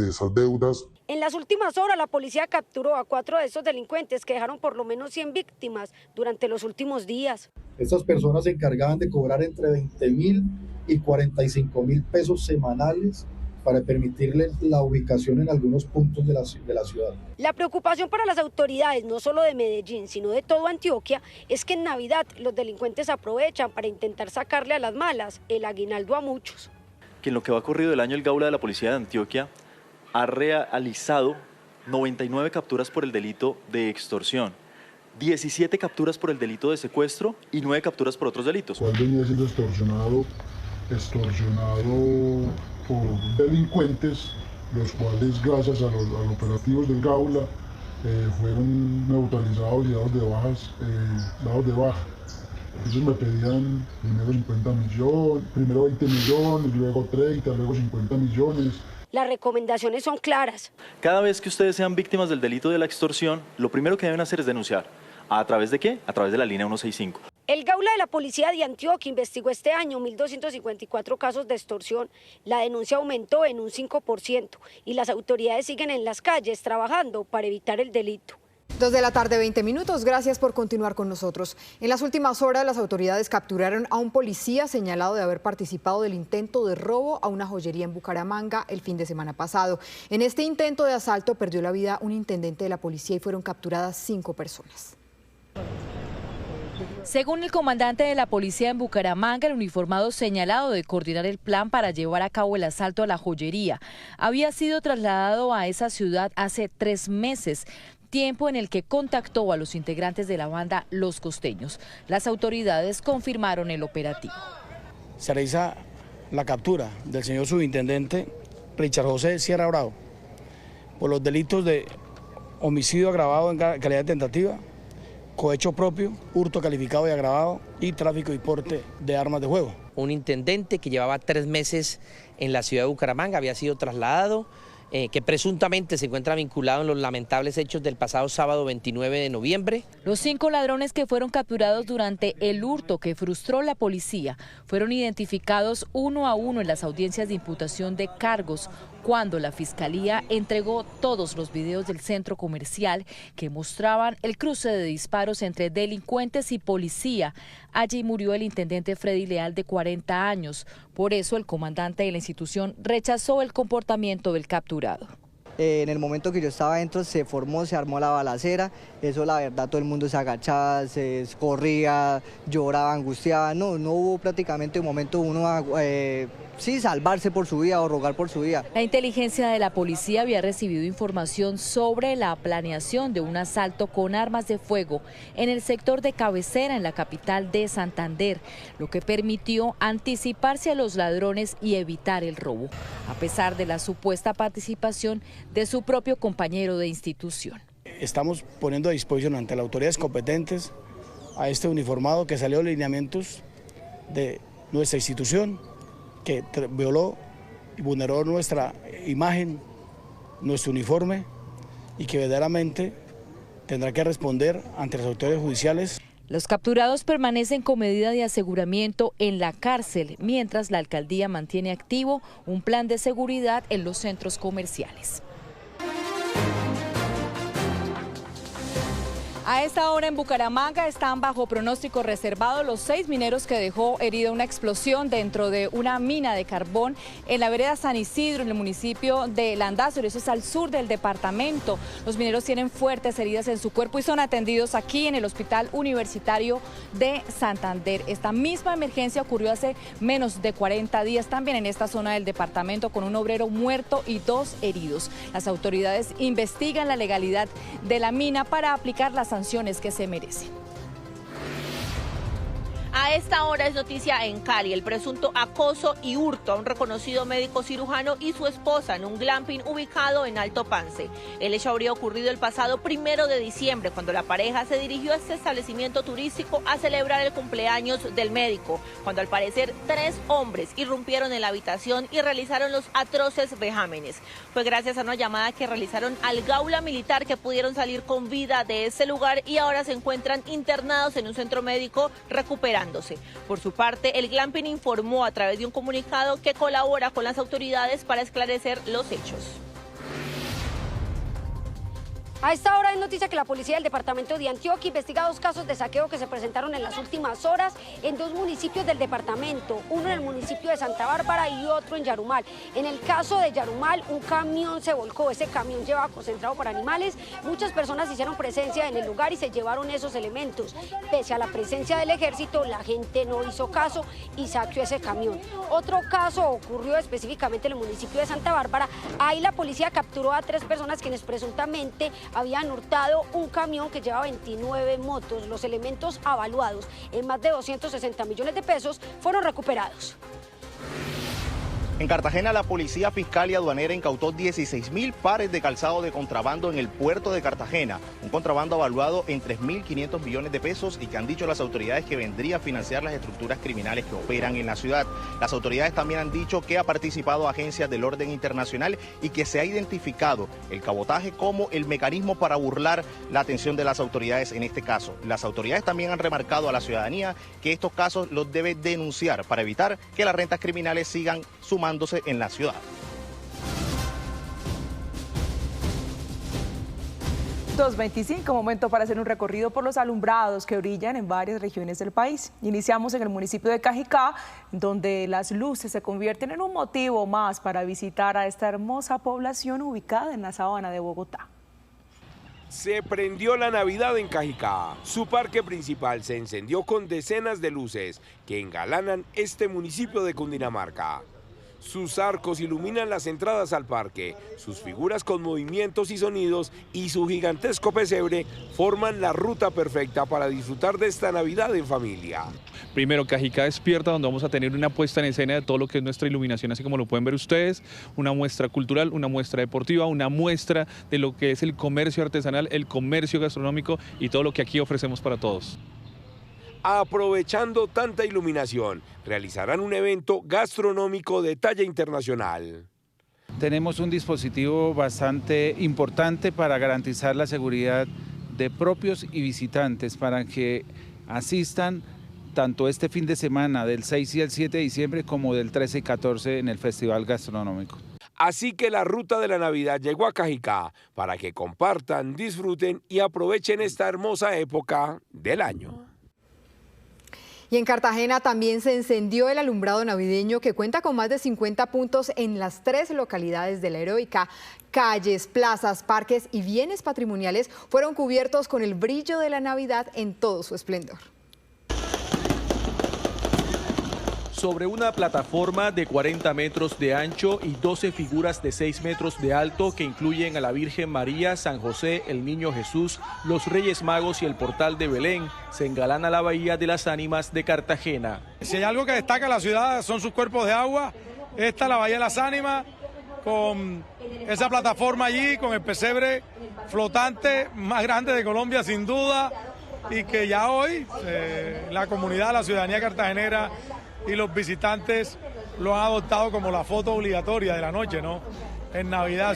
esas deudas. En las últimas horas la policía capturó a 4 de esos delincuentes que dejaron por lo menos 100 víctimas durante los últimos días. Estas personas se encargaban de cobrar entre 20.000 y 45.000 pesos semanales para permitirles la ubicación en algunos puntos de la ciudad. La preocupación para las autoridades, no solo de Medellín, sino de toda Antioquia, es que en Navidad los delincuentes aprovechan para intentar sacarle a las malas el aguinaldo a muchos. Que en lo que va corrido del año el Gaula de la Policía de Antioquia ha realizado 99 capturas por el delito de extorsión, 17 capturas por el delito de secuestro y 9 capturas por otros delitos. ¿Cuál venía siendo extorsionado por delincuentes, los cuales gracias a los operativos del Gaula fueron neutralizados y dados de baja? Ellos me pedían primero 20 millones, luego 30, luego 50 millones. Las recomendaciones son claras. Cada vez que ustedes sean víctimas del delito de la extorsión, lo primero que deben hacer es denunciar. ¿A través de qué? A través de la línea 165. El Gaula de la Policía de Antioquia investigó este año 1.254 casos de extorsión. La denuncia aumentó en un 5% y las autoridades siguen en las calles trabajando para evitar el delito. 2 de la tarde, 20 minutos. Gracias por continuar con nosotros. En las últimas horas, las autoridades capturaron a un policía señalado de haber participado del intento de robo a una joyería en Bucaramanga el fin de semana pasado. En este intento de asalto perdió la vida un intendente de la policía y fueron capturadas 5 personas. Según el comandante de la policía en Bucaramanga, el uniformado señalado de coordinar el plan para llevar a cabo el asalto a la joyería había sido trasladado a esa ciudad hace 3 meses. Tiempo en el que contactó a los integrantes de la banda Los Costeños. Las autoridades confirmaron el operativo. Se realiza la captura del señor subintendente Richard José Sierra Bravo por los delitos de homicidio agravado en calidad de tentativa, cohecho propio, hurto calificado y agravado y tráfico y porte de armas de fuego. Un intendente que llevaba 3 meses en la ciudad de Bucaramanga había sido trasladado, que presuntamente se encuentra vinculado en los lamentables hechos del pasado sábado 29 de noviembre. Los 5 ladrones que fueron capturados durante el hurto que frustró la policía fueron identificados uno a uno en las audiencias de imputación de cargos, cuando la Fiscalía entregó todos los videos del centro comercial que mostraban el cruce de disparos entre delincuentes y policía. Allí murió el intendente Freddy Leal, de 40 años. Por eso el comandante de la institución rechazó el comportamiento del capturado. En el momento que yo estaba adentro se armó la balacera, eso la verdad todo el mundo se agachaba, se corría, lloraba, angustiaba, no hubo prácticamente un momento uno salvarse por su vida o rogar por su vida. La inteligencia de la policía había recibido información sobre la planeación de un asalto con armas de fuego en el sector de Cabecera, en la capital de Santander, lo que permitió anticiparse a los ladrones y evitar el robo, a pesar de la supuesta participación de su propio compañero de institución. Estamos poniendo a disposición ante las autoridades competentes a este uniformado que salió de lineamientos de nuestra institución, que violó y vulneró nuestra imagen, nuestro uniforme, y que verdaderamente tendrá que responder ante las autoridades judiciales. Los capturados permanecen con medida de aseguramiento en la cárcel, mientras la alcaldía mantiene activo un plan de seguridad en los centros comerciales. A esta hora en Bucaramanga están bajo pronóstico reservado los 6 mineros que dejó herida una explosión dentro de una mina de carbón en la vereda San Isidro, en el municipio de Landázuri, eso es al sur del departamento. Los mineros tienen fuertes heridas en su cuerpo y son atendidos aquí en el Hospital Universitario de Santander. Esta misma emergencia ocurrió hace menos de 40 días también en esta zona del departamento, con un obrero muerto y 2 heridos. Las autoridades investigan la legalidad de la mina para aplicar las sanciones que se merecen. A esta hora es noticia en Cali el presunto acoso y hurto a un reconocido médico cirujano y su esposa en un glamping ubicado en Alto Pance. El hecho habría ocurrido el pasado 1 de diciembre, cuando la pareja se dirigió a este establecimiento turístico a celebrar el cumpleaños del médico, cuando al parecer 3 hombres irrumpieron en la habitación y realizaron los atroces vejámenes. Fue gracias a una llamada que realizaron al Gaula Militar que pudieron salir con vida de este lugar y ahora se encuentran internados en un centro médico recuperándose. Por su parte, el glamping informó a través de un comunicado que colabora con las autoridades para esclarecer los hechos. A esta hora es noticia que la policía del departamento de Antioquia investiga 2 casos de saqueo que se presentaron en las últimas horas en 2 municipios del departamento, uno en el municipio de Santa Bárbara y otro en Yarumal. En el caso de Yarumal, un camión se volcó, ese camión llevaba concentrado para animales, muchas personas hicieron presencia en el lugar y se llevaron esos elementos. Pese a la presencia del ejército, la gente no hizo caso y saqueó ese camión. Otro caso ocurrió específicamente en el municipio de Santa Bárbara. Ahí la policía capturó a 3 personas quienes presuntamente habían hurtado un camión que llevaba 29 motos. Los elementos avaluados en más de 260 millones de pesos fueron recuperados. En Cartagena, la Policía Fiscal y Aduanera incautó 16.000 pares de calzado de contrabando en el puerto de Cartagena, un contrabando evaluado en 3.500 millones de pesos y que han dicho las autoridades que vendría a financiar las estructuras criminales que operan en la ciudad. Las autoridades también han dicho que ha participado agencias del orden internacional y que se ha identificado el cabotaje como el mecanismo para burlar la atención de las autoridades en este caso. Las autoridades también han remarcado a la ciudadanía que estos casos los debe denunciar para evitar que las rentas criminales sigan sumándose en la ciudad. 2:25, momento para hacer un recorrido por los alumbrados que brillan en varias regiones del país. Iniciamos en el municipio de Cajicá, donde las luces se convierten en un motivo más para visitar a esta hermosa población ubicada en la sabana de Bogotá. Se prendió la Navidad en Cajicá. Su parque principal se encendió con decenas de luces que engalanan este municipio de Cundinamarca. Sus arcos iluminan las entradas al parque, sus figuras con movimientos y sonidos y su gigantesco pesebre forman la ruta perfecta para disfrutar de esta Navidad en familia. Primero, Cajicá Despierta, donde vamos a tener una puesta en escena de todo lo que es nuestra iluminación, así como lo pueden ver ustedes, una muestra cultural, una muestra deportiva, una muestra de lo que es el comercio artesanal, el comercio gastronómico y todo lo que aquí ofrecemos para todos. Aprovechando tanta iluminación, realizarán un evento gastronómico de talla internacional. Tenemos un dispositivo bastante importante para garantizar la seguridad de propios y visitantes para que asistan tanto este fin de semana del 6 y el 7 de diciembre como del 13 y 14 en el Festival Gastronómico. Así que la ruta de la Navidad llegó a Cajicá para que compartan, disfruten y aprovechen esta hermosa época del año. Y en Cartagena también se encendió el alumbrado navideño que cuenta con más de 50 puntos en las 3 localidades de La Heroica. Calles, plazas, parques y bienes patrimoniales fueron cubiertos con el brillo de la Navidad en todo su esplendor. Sobre una plataforma de 40 metros de ancho y 12 figuras de 6 metros de alto que incluyen a la Virgen María, San José, el Niño Jesús, los Reyes Magos y el Portal de Belén, se engalana la Bahía de las Ánimas de Cartagena. Si hay algo que destaca la ciudad son sus cuerpos de agua. Esta, la Bahía de las Ánimas, con esa plataforma allí, con el pesebre flotante más grande de Colombia sin duda, y que ya hoy la comunidad, la ciudadanía cartagenera y los visitantes lo han adoptado como la foto obligatoria de la noche, ¿no? En Navidad.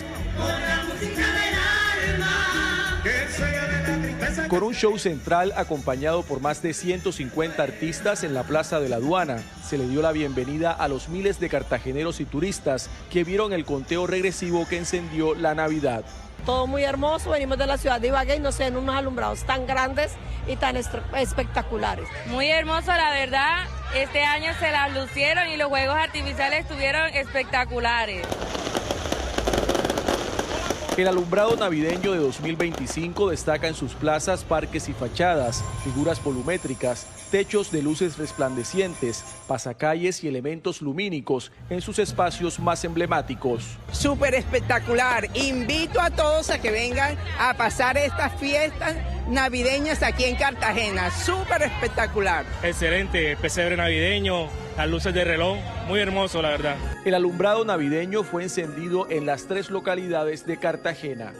Con un show central acompañado por más de 150 artistas en la Plaza de la Aduana, se le dio la bienvenida a los miles de cartageneros y turistas que vieron el conteo regresivo que encendió la Navidad. Todo muy hermoso, venimos de la ciudad de Ibagué y no sé, en unos alumbrados tan grandes y tan espectaculares. Muy hermoso, la verdad, este año se las lucieron y los juegos artificiales estuvieron espectaculares. El alumbrado navideño de 2025 destaca en sus plazas, parques y fachadas, figuras volumétricas, techos de luces resplandecientes, pasacalles y elementos lumínicos en sus espacios más emblemáticos. Súper espectacular. Invito a todos a que vengan a pasar estas fiestas navideñas aquí en Cartagena. Súper espectacular. Excelente, pesebre navideño, las luces de reloj, muy hermoso la verdad. El alumbrado navideño fue encendido en las 3 localidades de Cartagena.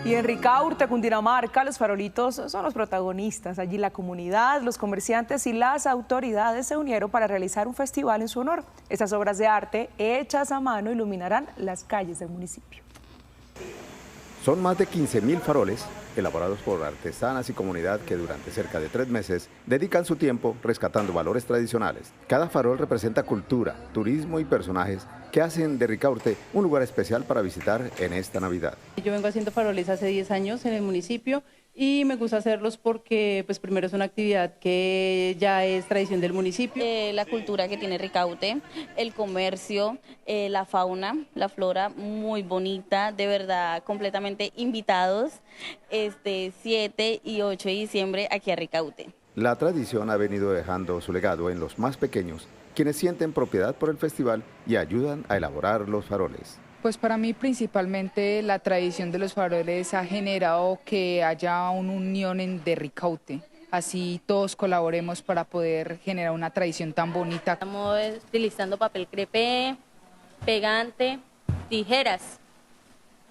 Y en Ricaurte, Cundinamarca, los farolitos son los protagonistas. Allí la comunidad, los comerciantes y las autoridades se unieron para realizar un festival en su honor. Estas obras de arte, hechas a mano, iluminarán las calles del municipio. Son más de 15.000 faroles elaborados por artesanas y comunidad que durante cerca de 3 meses dedican su tiempo rescatando valores tradicionales. Cada farol representa cultura, turismo y personajes que hacen de Ricaurte un lugar especial para visitar en esta Navidad. Yo vengo haciendo faroles hace 10 años en el municipio y me gusta hacerlos porque pues primero es una actividad que ya es tradición del municipio. La cultura que tiene Ricaurte, el comercio, la fauna, la flora, muy bonita, de verdad, completamente invitados 7 y 8 de diciembre aquí a Ricaurte. La tradición ha venido dejando su legado en los más pequeños, quienes sienten propiedad por el festival y ayudan a elaborar los faroles. Pues para mí principalmente la tradición de los faroles ha generado que haya una unión de Ricaurte. Así todos colaboremos para poder generar una tradición tan bonita. Estamos utilizando papel crepé, pegante, tijeras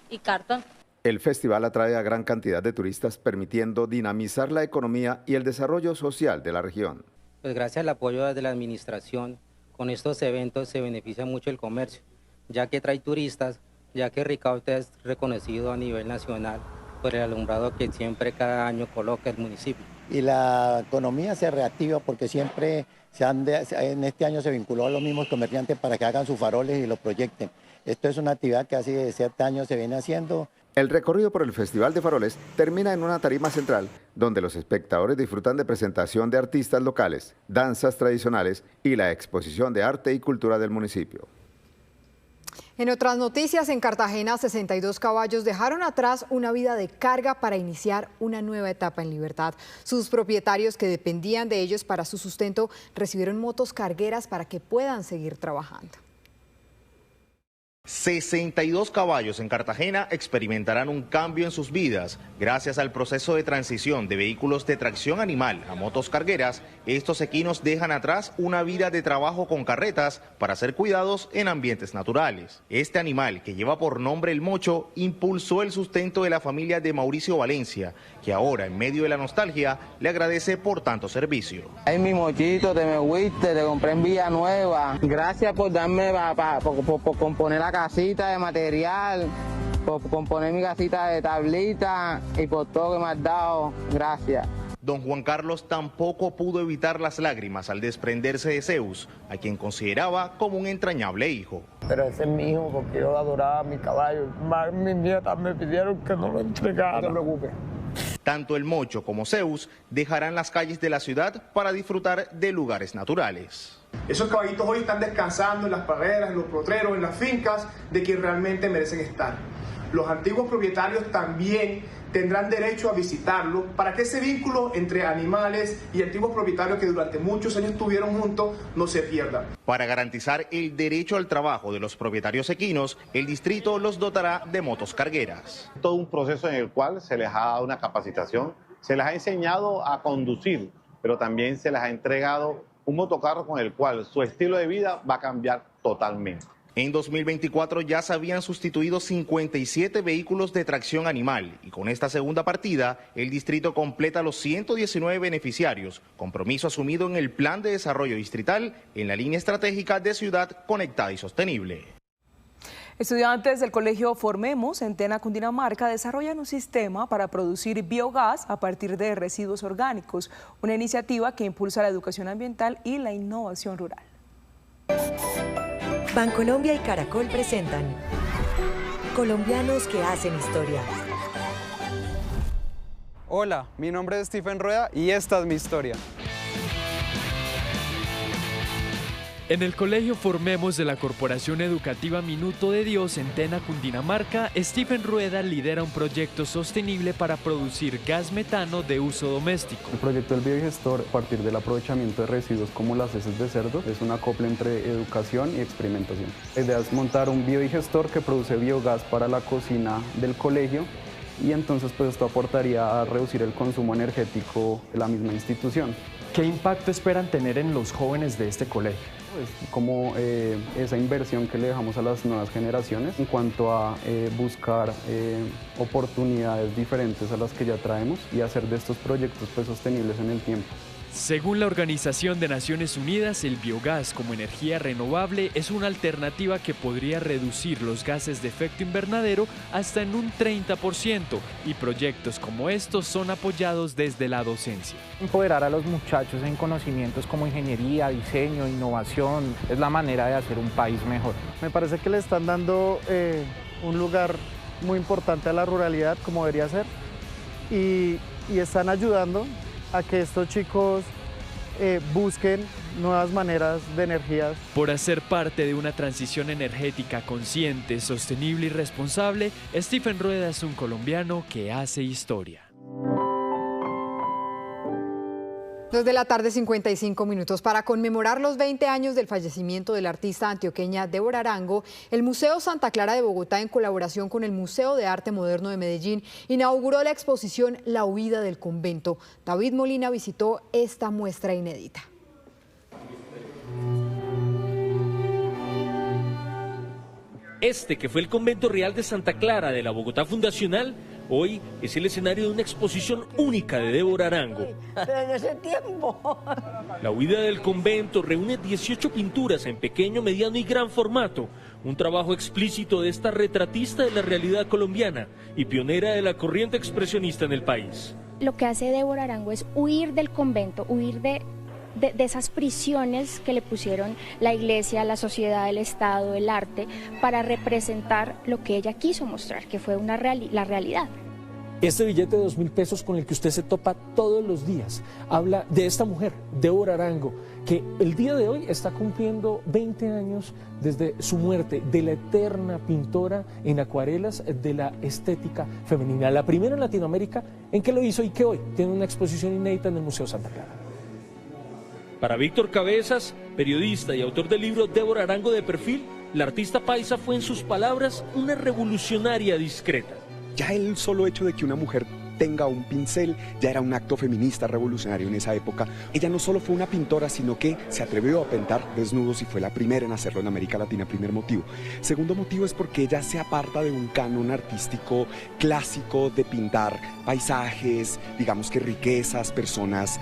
y cartón. El festival atrae a gran cantidad de turistas, permitiendo dinamizar la economía y el desarrollo social de la región. Pues gracias al apoyo de la administración, con estos eventos se beneficia mucho el comercio, ya que trae turistas, ya que Ricaurte es reconocido a nivel nacional por el alumbrado que siempre cada año coloca el municipio. Y la economía se reactiva porque siempre en este año se vinculó a los mismos comerciantes para que hagan sus faroles y los proyecten. Esto es una actividad que hace 7 años se viene haciendo. El recorrido por el Festival de Faroles termina en una tarima central, donde los espectadores disfrutan de presentación de artistas locales, danzas tradicionales y la exposición de arte y cultura del municipio. En otras noticias, en Cartagena, 62 caballos dejaron atrás una vida de carga para iniciar una nueva etapa en libertad. Sus propietarios, que dependían de ellos para su sustento, recibieron motos cargueras para que puedan seguir trabajando. 62 caballos en Cartagena experimentarán un cambio en sus vidas. Gracias al proceso de transición de vehículos de tracción animal a motos cargueras, estos equinos dejan atrás una vida de trabajo con carretas para ser cuidados en ambientes naturales. Este animal, que lleva por nombre el Mocho, impulsó el sustento de la familia de Mauricio Valencia, que ahora, en medio de la nostalgia, le agradece por tanto servicio. Ay, mi mochito, te me fuiste, te compré en Villanueva. Gracias por darme, por componer la casita de material, por componer mi casita de tablita y por todo que me has dado. Gracias. Don Juan Carlos tampoco pudo evitar las lágrimas al desprenderse de Zeus, a quien consideraba como un entrañable hijo. Pero ese es mi hijo porque yo adoraba a mi caballo. Mis nietas me pidieron que no lo entregara. No te preocupes. Tanto el Mocho como Zeus dejarán las calles de la ciudad para disfrutar de lugares naturales. Esos caballitos hoy están descansando en las praderas, en los potreros, en las fincas de quien realmente merecen estar. Los antiguos propietarios también tendrán derecho a visitarlo para que ese vínculo entre animales y antiguos propietarios que durante muchos años estuvieron juntos no se pierda. Para garantizar el derecho al trabajo de los propietarios equinos, el distrito los dotará de motos cargueras. Todo un proceso en el cual se les ha dado una capacitación, se les ha enseñado a conducir, pero también se les ha entregado un motocarro con el cual su estilo de vida va a cambiar totalmente. En 2024 ya se habían sustituido 57 vehículos de tracción animal y con esta segunda partida el distrito completa los 119 beneficiarios, compromiso asumido en el Plan de Desarrollo Distrital en la línea estratégica de Ciudad Conectada y Sostenible. Estudiantes del colegio Formemos en Tena, Cundinamarca, desarrollan un sistema para producir biogás a partir de residuos orgánicos, una iniciativa que impulsa la educación ambiental y la innovación rural. Bancolombia y Caracol presentan Colombianos que hacen historia. Hola, mi nombre es Stephen Rueda y esta es mi historia. En el colegio Formemos de la Corporación Educativa Minuto de Dios en Tena, Cundinamarca, Stephen Rueda lidera un proyecto sostenible para producir gas metano de uso doméstico. El proyecto del biodigestor, a partir del aprovechamiento de residuos como las heces de cerdo, es una copla entre educación y experimentación. La idea es montar un biodigestor que produce biogás para la cocina del colegio y entonces pues esto aportaría a reducir el consumo energético de la misma institución. ¿Qué impacto esperan tener en los jóvenes de este colegio? Es como esa inversión que le dejamos a las nuevas generaciones en cuanto a buscar oportunidades diferentes a las que ya traemos y hacer de estos proyectos pues sostenibles en el tiempo. Según la Organización de Naciones Unidas, el biogás como energía renovable es una alternativa que podría reducir los gases de efecto invernadero hasta en un 30% y proyectos como estos son apoyados desde la docencia. Empoderar a los muchachos en conocimientos como ingeniería, diseño, innovación, es la manera de hacer un país mejor. Me parece que le están dando un lugar muy importante a la ruralidad como debería ser y están ayudando a que estos chicos busquen nuevas maneras de energías. Por hacer parte de una transición energética consciente, sostenible y responsable, Stephen Rueda es un colombiano que hace historia. 2 de la tarde, 55 minutos. Para conmemorar los 20 años del fallecimiento de la artista antioqueña Débora Arango, el Museo Santa Clara de Bogotá, en colaboración con el Museo de Arte Moderno de Medellín, inauguró la exposición La huida del convento. David Molina visitó esta muestra inédita. Este, que fue el Convento Real de Santa Clara de la Bogotá Fundacional, hoy es el escenario de una exposición única de Débora Arango. Pero en ese tiempo. La huida del convento reúne 18 pinturas en pequeño, mediano y gran formato, un trabajo explícito de esta retratista de la realidad colombiana y pionera de la corriente expresionista en el país. Lo que hace Débora Arango es huir del convento, huir de esas prisiones que le pusieron la iglesia, la sociedad, el Estado, el arte, para representar lo que ella quiso mostrar, que fue la realidad. Este billete de 2.000 pesos con el que usted se topa todos los días habla de esta mujer, Débora Arango, que el día de hoy está cumpliendo 20 años desde su muerte, de la eterna pintora en acuarelas de la estética femenina, la primera en Latinoamérica en que lo hizo y que hoy tiene una exposición inédita en el Museo Santa Clara. Para Víctor Cabezas, periodista y autor del libro Débora Arango de perfil, la artista paisa fue en sus palabras una revolucionaria discreta. Ya el solo hecho de que una mujer tenga un pincel ya era un acto feminista revolucionario en esa época. Ella no solo fue una pintora, sino que se atrevió a pintar desnudos y fue la primera en hacerlo en América Latina, primer motivo. Segundo motivo es porque ella se aparta de un canon artístico clásico de pintar paisajes, digamos que riquezas, personas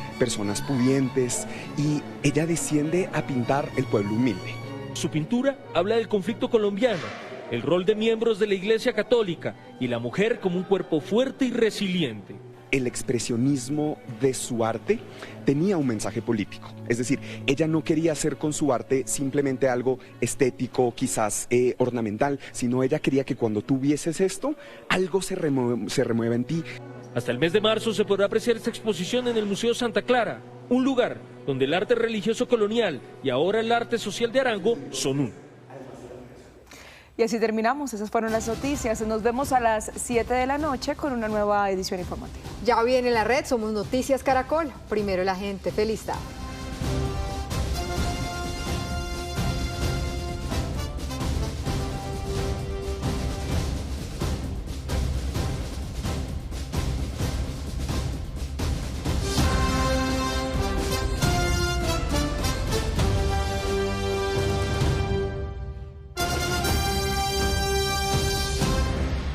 pudientes, y ella desciende a pintar el pueblo humilde. Su pintura habla del conflicto colombiano, el rol de miembros de la Iglesia Católica y la mujer como un cuerpo fuerte y resiliente. El expresionismo de su arte tenía un mensaje político, es decir, ella no quería hacer con su arte simplemente algo estético, quizás ornamental, sino ella quería que cuando tú vieses esto, algo se remueva en ti. Hasta el mes de marzo se podrá apreciar esta exposición en el Museo Santa Clara, un lugar donde el arte religioso colonial y ahora el arte social de Arango son uno. Y así terminamos, esas fueron las noticias. Nos vemos a las 7 de la noche con una nueva edición informativa. Ya viene la red, somos Noticias Caracol. Primero la gente, feliz tarde.